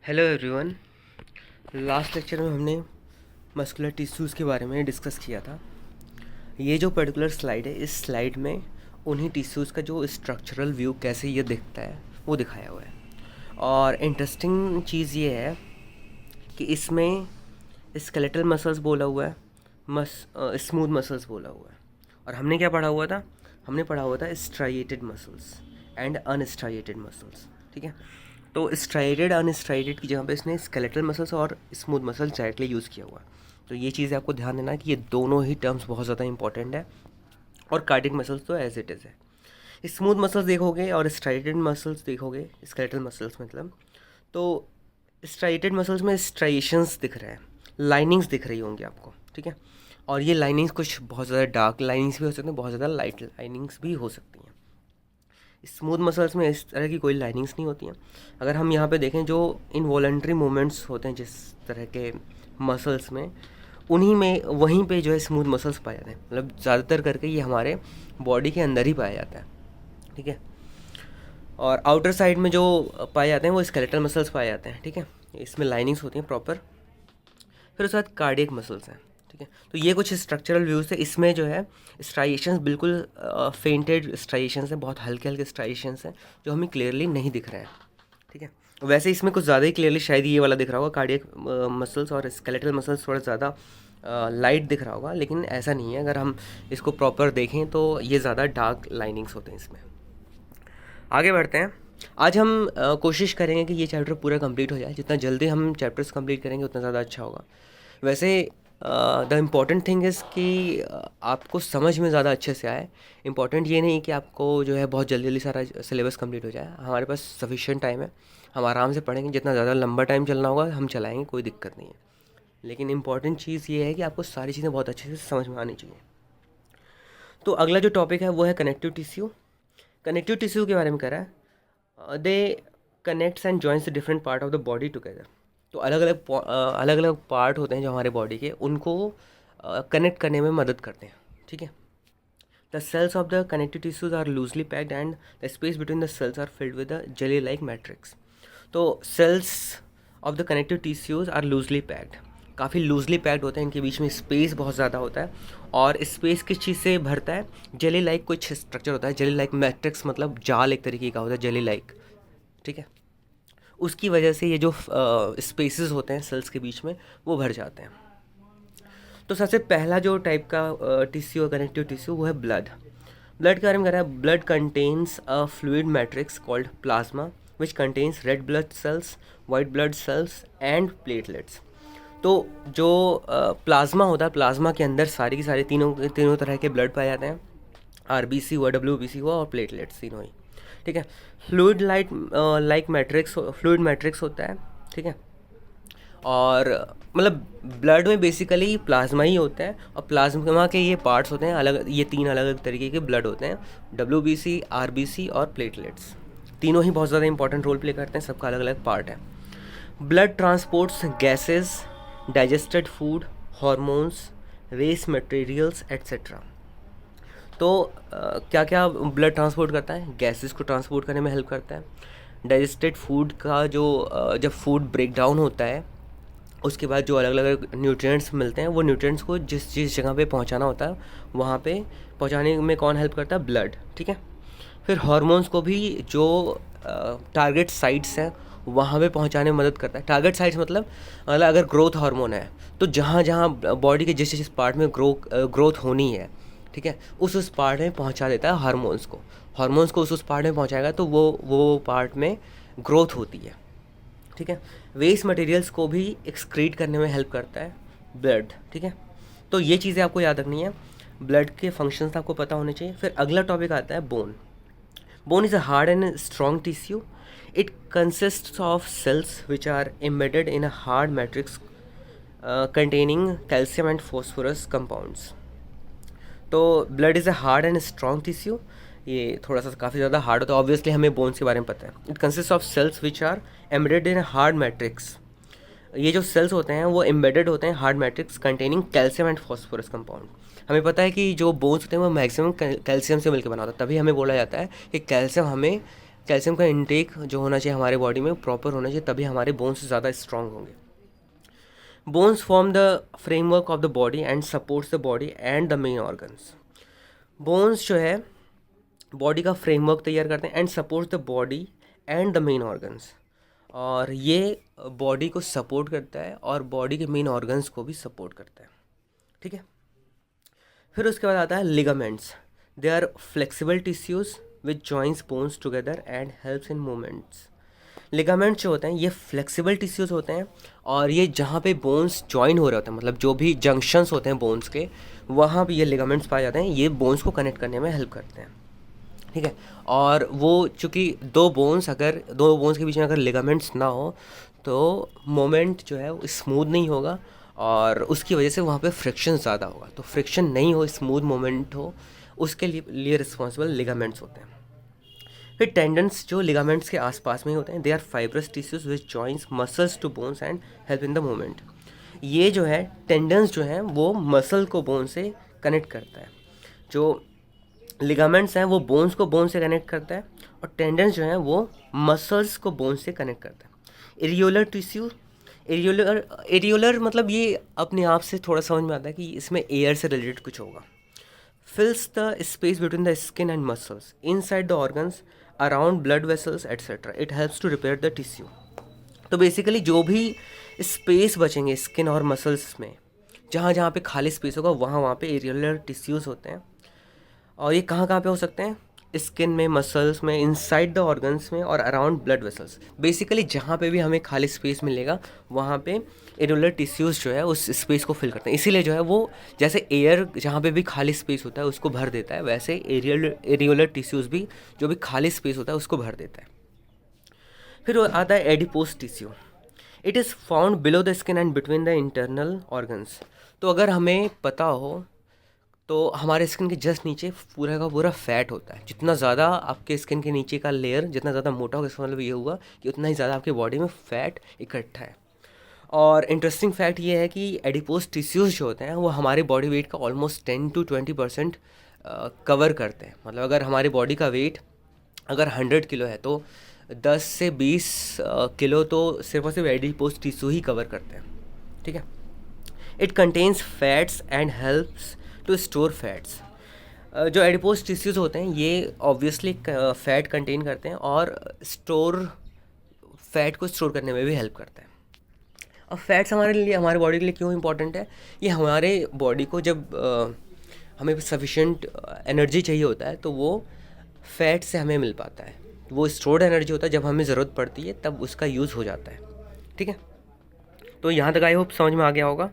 Hello everyone. Last lecture में हमने muscular tissues के बारे में डिस्कस किया था। ये जो पर्टिकुलर स्लाइड है, इस स्लाइड में उन्हीं टिश्यूज़ का जो स्ट्रक्चरल व्यू कैसे ये दिखता है वो दिखाया हुआ है। और इंटरेस्टिंग चीज़ ये है कि इसमें स्केलेटल मसल्स बोला हुआ है, स्मूथ मसल्स बोला हुआ है। और हमने क्या पढ़ा हुआ था? हमने पढ़ा हुआ था स्ट्राइएटेड मसल्स एंड अनस्ट्राइएटेड मसल्स। ठीक है, तो स्ट्राइडेड अनस्ट्राइडेड की जगह पे इसने स्केलेटल मसल्स और स्मूथ मसल्स डायरेक्टली यूज़ किया हुआ है। तो ये चीज़ें आपको ध्यान देना है कि ये दोनों ही टर्म्स बहुत ज़्यादा इंपॉर्टेंट है। और कार्डिक मसल्स तो एज इट इज़ है। स्मूथ मसल्स देखोगे और स्ट्राइडेड मसल्स देखोगे, स्केलेटल मसल्स मतलब, तो स्ट्राइडेड मसल्स में स्ट्राइएशंस दिख रहे हैं, लाइनिंग्स दिख रही होंगी आपको। ठीक है, और ये लाइनिंग्स कुछ बहुत ज़्यादा डार्क लाइनिंग्स भी हो सकती हैं, बहुत ज़्यादा लाइट लाइनिंग्स भी हो सकती हैं। स्मूथ मसल्स में इस तरह की कोई लाइनिंग्स नहीं होती हैं। अगर हम यहाँ पे देखें, जो इनवॉलंटरी मूवमेंट्स होते हैं जिस तरह के मसल्स में, उन्हीं में वहीं पे जो है स्मूथ मसल्स पाए जाते हैं। मतलब ज़्यादातर करके ये हमारे बॉडी के अंदर ही पाया जाता है। ठीक है, और आउटर साइड में जो पाए जाते हैं वो स्केलेटल मसल्स पाए जाते हैं। ठीक है, इसमें लाइनिंग्स होती हैं प्रॉपर। फिर उसके बाद कार्डियक मसल्स हैं। ठीक है, तो ये कुछ स्ट्रक्चरल व्यूज़ है। इसमें जो है स्ट्राइएशंस बिल्कुल फेंटेड स्ट्राइएशंस हैं, बहुत हल्के हल्के स्ट्राइएशंस हैं जो हमें क्लियरली नहीं दिख रहे हैं। ठीक है, वैसे इसमें कुछ ज़्यादा ही क्लियरली शायद ये वाला दिख रहा होगा, कार्डियक मसल्स और स्केलेटल मसल्स थोड़ा ज़्यादा लाइट दिख रहा होगा, लेकिन ऐसा नहीं है। अगर हम इसको प्रॉपर देखें तो ये ज़्यादा डार्क लाइनिंग्स होते हैं इसमें। आगे बढ़ते हैं। आज हम कोशिश करेंगे कि ये चैप्टर पूरा कंप्लीट हो जाए। जितना जल्दी हम चैप्टर्स कंप्लीट करेंगे उतना ज़्यादा अच्छा होगा। वैसे द इम्पॉर्टेंट थिंग इज़ कि आपको समझ में ज़्यादा अच्छे से आए। इम्पॉर्टेंट ये नहीं कि आपको जो है बहुत जल्दी जल्दी सारा सिलेबस कंप्लीट हो जाए। हमारे पास सफिशिएंट टाइम है, हम आराम से पढ़ेंगे। जितना ज़्यादा लंबा टाइम चलना होगा हम चलाएँगे, कोई दिक्कत नहीं है। लेकिन इम्पॉर्टेंट चीज़ ये है कि आपको सारी चीज़ें बहुत अच्छे से समझ में आनी चाहिए। तो अगला जो टॉपिक है वो है कनेक्टिव टिश्यू। कनेक्टिव टिश्यू के बारे में कह रहा है, they connects and joints different part of the body together. तो अलग अलग पार्ट होते हैं जो हमारे बॉडी के, उनको कनेक्ट करने में मदद करते हैं। ठीक है, the cells of the connective tissues are loosely packed and the space between the cells are filled with the jelly like matrix. तो cells of the connective tissues are loosely packed, काफ़ी loosely packed होते हैं। इनके बीच में space बहुत ज़्यादा होता है। और स्पेस किस चीज़ से भरता है? जेली लाइक कुछ स्ट्रक्चर होता है। जेली लाइक मैट्रिक्स मतलब जाल एक तरीके का होता है, जेली लाइक। ठीक है, उसकी वजह से ये जो स्पेसेस होते हैं सेल्स के बीच में वो भर जाते हैं। तो सबसे पहला जो टाइप का टिश्यू है कनेक्टिव टिश्यू, वो है ब्लड। ब्लड के बारे में कह रहा है, blood contains a fluid matrix called plasma which contains red blood cells, white blood cells and platelets. तो जो प्लाज्मा होता है, प्लाज्मा के अंदर सारी की सारी तीनों तरह के ब्लड पाए जाते हैं। आरबीसी हुआ, डब्ल्यूबीसी हुआ और प्लेटलेट्स, तीनों ही। ठीक है, फ्लूइड मैट्रिक्स होता है। ठीक है, और मतलब ब्लड में बेसिकली प्लाज्मा ही होता है। और प्लाज्मा के ये पार्ट्स होते हैं अलग, ये तीन अलग अलग तरीके के ब्लड होते हैं, डब्ल्यूबीसी, आरबीसी और प्लेटलेट्स। तीनों ही बहुत ज़्यादा इंपॉर्टेंट रोल प्ले करते हैं, सबका अलग अलग पार्ट है। Blood transports gases, digested food, hormones, waste materials etcetera. तो क्या क्या ब्लड ट्रांसपोर्ट करता है? गैसेस को ट्रांसपोर्ट करने में हेल्प करता है। डाइजेस्टेड फूड का जो जब फूड ब्रेक डाउन होता है उसके बाद जो अलग अलग न्यूट्रिएंट्स मिलते हैं, वो न्यूट्रिएंट्स को जिस जगह पे पहुंचाना होता है वहाँ पे पहुंचाने में कौन हेल्प करता है? ब्लड। ठीक है, फिर हार्मोन्स को भी जो टारगेट साइट्स हैं वहाँ पे पहुँचाने में मदद करता है। टारगेट साइट्स मतलब अगर ग्रोथ हार्मोन है तो जहाँ जहाँ बॉडी के जिस जिस पार्ट में ग्रोथ होनी है, ठीक है, उस पार्ट में पहुँचा देता है हार्मोन्स को। हार्मोन्स को उस पार्ट में पहुँचाएगा तो वो पार्ट में ग्रोथ होती है। ठीक है, वेस्ट मटेरियल्स को भी एक्सक्रीट करने में हेल्प करता है ब्लड। ठीक है, तो ये चीज़ें आपको याद रखनी है, ब्लड के फंक्शंस आपको पता होने चाहिए। फिर अगला टॉपिक आता है bone. Bone is a hard and strong tissue. It consists of cells which are embedded in a hard matrix containing calcium and phosphorus compounds. तो blood is a hard and strong tissue. ये थोड़ा सा काफ़ी ज़्यादा hard होता है, obviously हमें bones के बारे में पता है। It consist of cells which are embedded in hard matrix. ये जो सेल्स होते हैं वो एम्बेडेड होते हैं hard matrix containing calcium and phosphorus compound. हमें पता है कि जो बोन्स होते हैं वो मैक्सिमम कैल्शियम से मिलकर बना होता है, तभी हमें बोला जाता है कि कैल्शियम हमें कैल्शियम का इनटेक जो होना चाहिए हमारे बॉडी में प्रॉपर होना चाहिए, तभी हमारे बोन्स ज़्यादा स्ट्रांग होंगे। Bones form the framework of the body and supports the body and the main organs. Bones जो है बॉडी का फ्रेमवर्क तैयार करते हैं and supports the body and the main organs, और ये बॉडी को सपोर्ट करता है और बॉडी के मेन ऑर्गन्स को भी सपोर्ट करता है। ठीक है, फिर उसके बाद आता है ligaments. They are flexible tissues which joins bones together and helps in movements. Ligaments जो होते हैं ये फ्लेक्सिबल टिश्यूज होते हैं, और ये जहाँ पे बोन्स जॉइन हो रहे होते हैं, मतलब जो भी जंक्शंस होते हैं बोन्स के, वहाँ पे ये लिगामेंट्स पाए जाते हैं। ये बोन्स को कनेक्ट करने में हेल्प करते हैं। ठीक है, और वो चूँकि दो बोन्स के बीच में अगर लिगामेंट्स ना हो तो मोमेंट जो है वो स्मूथ नहीं होगा, और उसकी वजह से वहाँ पे फ्रिक्शन ज़्यादा होगा। तो फ्रिक्शन नहीं हो, स्मूथ मोमेंट हो, उसके लिए रिस्पॉन्सिबल लिगामेंट्स होते हैं। फिर टेंडन्स जो लिगामेंट्स के आसपास में ही होते हैं, they are fibrous tissues which joins muscles to bones and help in the movement. ये जो है टेंडन्स जो हैं वो मसल को बोन से कनेक्ट करता है। जो लिगामेंट्स हैं वो बोन्स को बोन से कनेक्ट करता है, और टेंडन्स जो हैं वो मसल्स को बोन से कनेक्ट करता है। एरियोलर टिश्यू, एरियोलर मतलब ये अपने आप से थोड़ा समझ में आता है कि इसमें एयर से रिलेटेड कुछ होगा। Fills the space between the skin and muscles inside the organs around blood vessels etcetera. It helps to repair the tissue. तो बेसिकली जो भी स्पेस बचेंगे स्किन और मसल्स में, जहाँ जहाँ पे खाली स्पेस होगा वहाँ पे एरियोलर टिश्यूज़ होते हैं। और ये कहाँ कहाँ पे हो सकते हैं? स्किन में, मसल्स में, इनसाइड द ऑर्गन्स में, और अराउंड ब्लड वेसल्स। बेसिकली जहाँ पे भी हमें खाली स्पेस मिलेगा वहाँ पे एरियोलर टिश्यूज़ जो है उस स्पेस को फिल करते हैं। इसीलिए जो है वो जैसे एयर जहाँ पे भी खाली स्पेस होता है उसको भर देता है, वैसे एरियोलर टिश्यूज़ भी जो भी खाली स्पेस होता है उसको भर देता है। फिर आता है adipose tissue. It is found below the skin and between the internal organs. तो अगर हमें पता हो तो हमारे स्किन के जस्ट नीचे पूरा का पूरा फैट होता है। जितना ज़्यादा आपके स्किन के नीचे का लेयर जितना ज़्यादा मोटा होगा, इसका मतलब ये हुआ कि उतना ही ज़्यादा आपके बॉडी में फ़ैट इकट्ठा है। और इंटरेस्टिंग फैक्ट ये है कि एडिपोज टिश्यूज़ जो होते हैं वो हमारे बॉडी वेट का ऑलमोस्ट 10 to 20% कवर करते हैं। मतलब अगर हमारी बॉडी का वेट अगर 100 किलो है तो 10 से 20 किलो तो सिर्फ और सिर्फ एडिपोज टिश्यू ही कवर करते हैं। ठीक है, it contains fats and helps to store fats. जो एडिपोज टिश्यूज़ होते हैं ये ऑब्वियसली फैट कंटेन करते हैं और फैट को स्टोर करने में भी हेल्प करते हैं। अब फैट्स हमारे बॉडी के लिए क्यों इंपॉर्टेंट है? ये हमारे बॉडी को जब हमें सफिशेंट एनर्जी चाहिए होता है तो वो फैट से हमें मिल पाता है। वो स्टोर्ड एनर्जी होता है, जब हमें ज़रूरत पड़ती है तब उसका यूज़ हो जाता है। ठीक है, तो यहाँ तक आई होप समझ में आ गया होगा।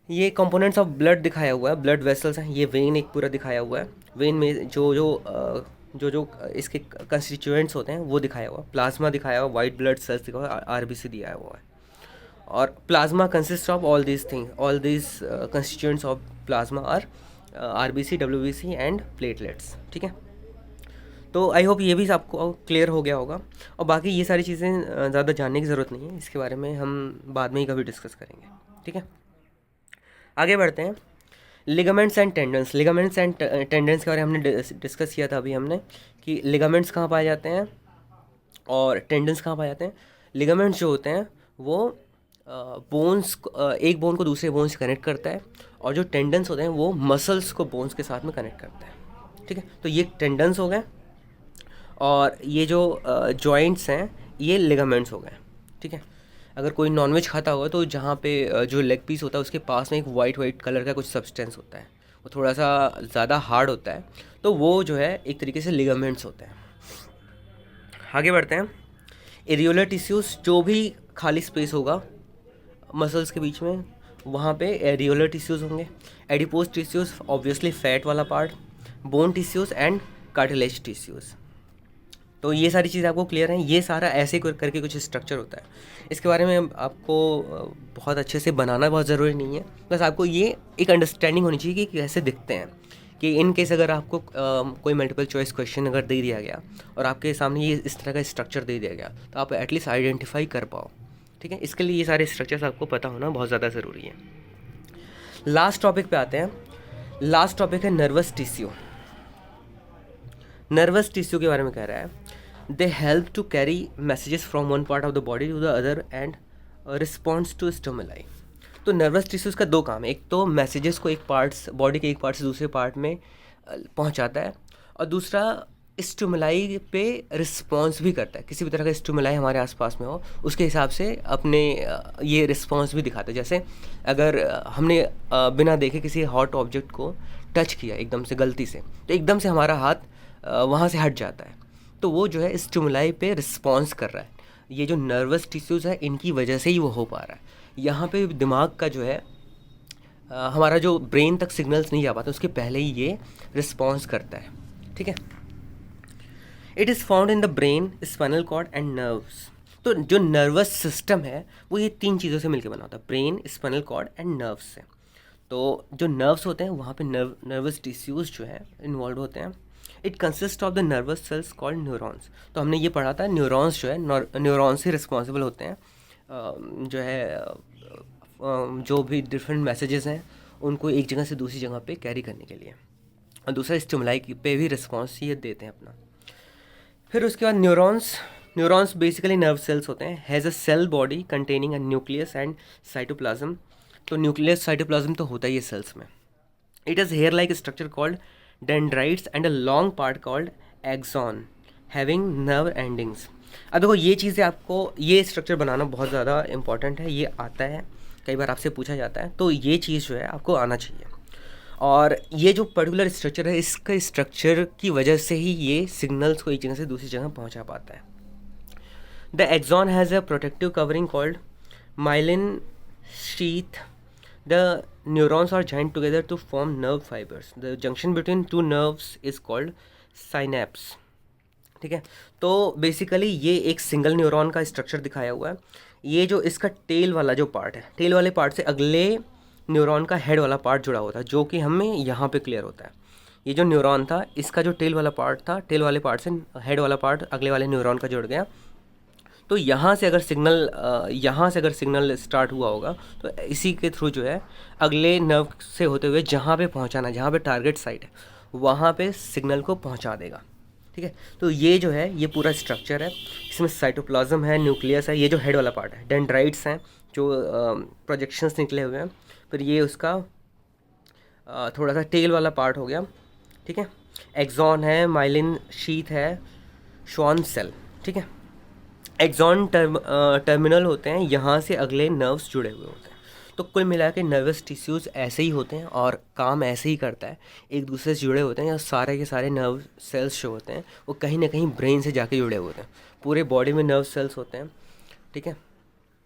ये कंपोनेंट्स ऑफ ब्लड दिखाया हुआ है, ब्लड वेसल्स हैं। ये वेन एक पूरा दिखाया हुआ है। वेन में जो इसके कंस्टिट्यूएंट्स होते हैं वो दिखाया हुआ है। प्लाज्मा दिखाया हुआ, वाइट ब्लड सेल्स दिखाया हुआ, आरबीसी दिया हुआ है। और plasma consist of all these constituents of plasma are RBC, WBC and platelets. ठीक है, तो आई होप ये भी आपको क्लियर हो गया होगा। और बाकी ये सारी चीज़ें ज़्यादा जानने की ज़रूरत नहीं है, इसके बारे में हम बाद में ही कभी डिस्कस करेंगे। ठीक है, आगे बढ़ते हैं। Ligaments and tendons. Ligaments and tendons के बारे में हमने डिस्कस किया था अभी हमने कि लिगामेंट्स कहाँ पाए जाते हैं और टेंडन्स कहाँ पाए जाते हैं। लिगामेंट्स जो होते हैं वो बोन्स एक बोन को दूसरे बोन से कनेक्ट करता है, और जो टेंडन्स होते हैं वो मसल्स को बोन्स के साथ में कनेक्ट करता है। ठीक है, तो ये टेंडन्स हो गए, और ये जो जॉइंट्स हैं ये लिगामेंट्स हो गए। ठीक है, अगर कोई नॉनवेज खाता होगा तो जहाँ पे जो लेग पीस होता है उसके पास में एक वाइट कलर का कुछ सब्सटेंस होता है, वो थोड़ा सा ज़्यादा हार्ड होता है, तो वो जो है एक तरीके से लिगामेंट्स होते हैं। आगे बढ़ते हैं। एरियोलर टिश्यूज़, जो भी खाली स्पेस होगा मसल्स के बीच में वहाँ पे एरियोलर टिश्यूज़ होंगे। एडिपोज टिश्यूज़ ऑब्वियसली फैट वाला part, bone tissues and cartilage tissues. तो ये सारी चीज़ें आपको क्लियर हैं। ये सारा ऐसे करके कुछ स्ट्रक्चर होता है। इसके बारे में आपको बहुत अच्छे से बनाना बहुत ज़रूरी नहीं है, बस आपको ये एक अंडरस्टैंडिंग होनी चाहिए कि कैसे दिखते हैं। कि इन केस अगर आपको कोई मल्टीपल चॉइस क्वेश्चन अगर दे दिया गया और आपके सामने ये इस तरह का स्ट्रक्चर दे दिया गया तो आप एटलीस्ट आइडेंटिफाई कर पाओ। ठीक है, इसके लिए ये सारे स्ट्रक्चर्स आपको पता होना बहुत ज़्यादा ज़रूरी है। लास्ट टॉपिक पे आते हैं। लास्ट टॉपिक है नर्वस टिश्यू। नर्वस टिश्यू के बारे में कह रहा है they help to carry messages from one part of the body to the other and response to stimuli. तो नर्वस टिश्यूज़ का दो काम है, एक तो मैसेजेस को एक पार्ट्स बॉडी के एक पार्ट से दूसरे पार्ट में पहुंचाता है, और दूसरा स्टिमुलाई पे रिस्पॉन्स भी करता है। किसी भी तरह का स्टिमुलाई हमारे आसपास में हो उसके हिसाब से अपने ये रिस्पॉन्स भी दिखाता है। जैसे अगर हमने बिना देखे किसी हॉट ऑब्जेक्ट को टच किया एकदम से गलती से, तो एकदम से हमारा हाथ वहाँ से हट जाता है, तो वो जो है स्टिमुलाई पे रिस्पॉन्स कर रहा है। ये जो नर्वस टिश्यूज़ है इनकी वजह से ही वो हो पा रहा है। यहाँ पे दिमाग का जो है हमारा जो ब्रेन तक सिग्नल्स नहीं जा पाते उसके पहले ही ये रिस्पॉन्स करता है। ठीक है, it is found in the brain, spinal cord and nerves. तो जो नर्वस सिस्टम है वो ये तीन चीज़ों से मिलकर बना होता है, brain, spinal cord and nerves से। तो जो नर्व्स होते हैं वहाँ पे नर्वस टिश्यूज़ जो है इन्वॉल्व होते हैं। It consist of the nervous cells called neurons. तो हमने ये पढ़ा था, न्यूरॉन्स जो है न्यूरॉन्स से रिस्पॉन्सिबल होते हैं जो है जो भी डिफरेंट मैसेजेस हैं उनको एक जगह से दूसरी जगह पे कैरी करने के लिए, और दूसरा स्टिमुलाई पे भी रिस्पॉन्स ये देते हैं अपना। फिर उसके बाद न्यूरॉन्स बेसिकली नर्व सेल्स होते हैं, has a cell body containing a nucleus and cytoplasm. तो न्यूक्लियस साइटोप्लाज्म तो होता ही है सेल्स में। It is hair like structure called dendrites and a long part called axon having nerve endings. अब देखो ये चीज़ें आपको, ये स्ट्रक्चर बनाना बहुत ज़्यादा इंपॉर्टेंट है, ये आता है कई बार आपसे पूछा जाता है, तो ये चीज़ जो है आपको आना चाहिए। और ये जो पर्टिकुलर स्ट्रक्चर है, इसका स्ट्रक्चर की वजह से ही ये सिग्नल्स को एक जगह से दूसरी जगह पहुंचा पाता है। The axon has a protective covering called myelin sheath. The neurons are joined together to form nerve fibres. The junction between two nerves is called synapse. ठीक है, तो बेसिकली ये एक सिंगल न्यूरॉन का स्ट्रक्चर दिखाया हुआ है। ये जो इसका टेल वाला जो पार्ट है, टेल वाले पार्ट से अगले न्यूरॉन का हेड वाला पार्ट जुड़ा होता है, जो कि हमें यहाँ पे क्लियर होता है। ये जो न्यूरॉन था इसका जो टेल वाला पार्ट था, टेल वाले पार्ट से हेड वाला पार्ट अगले वाले न्यूरॉन का जुड़ गया। तो यहाँ से अगर सिग्नल स्टार्ट हुआ होगा तो इसी के थ्रू जो है अगले नर्व से होते हुए जहाँ पे पहुँचाना, जहाँ पे टारगेट साइट है वहाँ पे सिग्नल को पहुँचा देगा। ठीक है, तो ये जो है ये पूरा स्ट्रक्चर है। इसमें साइटोप्लाज्म है, न्यूक्लियस है, ये जो हेड वाला पार्ट है, डेंड्राइट्स हैं जो प्रोजेक्शंस निकले हुए हैं, फिर ये उसका थोड़ा सा टेल वाला पार्ट हो गया। ठीक है, एक्सॉन है, माइलिन शीथ है, श्वान सेल। ठीक है, एक्सॉन टर्मिनल होते हैं, यहाँ से अगले नर्व्स जुड़े हुए होते हैं। तो कुल मिला के नर्वस टिश्यूज़ ऐसे ही होते हैं और काम ऐसे ही करता है, एक दूसरे से जुड़े होते हैं। या सारे के सारे नर्व सेल्स जो होते हैं वो कहीं ना कहीं ब्रेन से जाके जुड़े होते हैं। पूरे बॉडी में नर्व सेल्स होते हैं। ठीक है,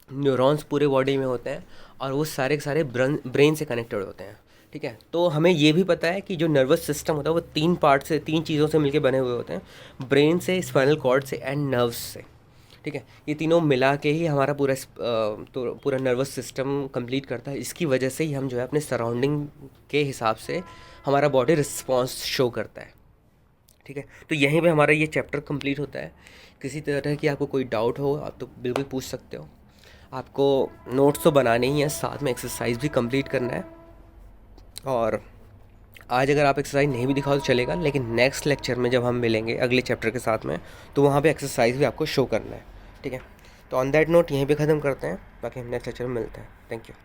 न्यूरॉन्स पूरे बॉडी में होते हैं और वो सारे के सारे ब्रेन से कनेक्टेड होते हैं। ठीक है, तो हमें ये भी पता है कि जो नर्वस सिस्टम होता है वो तीन चीज़ों से मिलकर बने हुए होते हैं, ब्रेन से, स्पाइनल कॉर्ड से एंड नर्व्स से। ठीक है, ये तीनों मिला के ही हमारा पूरा नर्वस सिस्टम कंप्लीट करता है। इसकी वजह से ही हम जो है अपने सराउंडिंग के हिसाब से हमारा बॉडी रिस्पॉन्स शो करता है। ठीक है, तो यहीं पे हमारा ये चैप्टर कंप्लीट होता है। किसी तरह की आपको कोई डाउट हो आप तो बिल्कुल पूछ सकते हो। आपको नोट्स तो बनाने ही हैं, साथ में एक्सरसाइज भी कंप्लीट करना है। और आज अगर आप एक्सरसाइज नहीं भी दिखाओ तो चलेगा, लेकिन नेक्स्ट लेक्चर में जब हम मिलेंगे अगले चैप्टर के साथ में तो वहाँ पे एक्सरसाइज भी आपको शो करना है। ठीक है, तो ऑन दैट नोट यहीं पे ख़त्म करते हैं, बाकी हम नेक्स्ट लेक्चर में मिलते हैं। Thank you.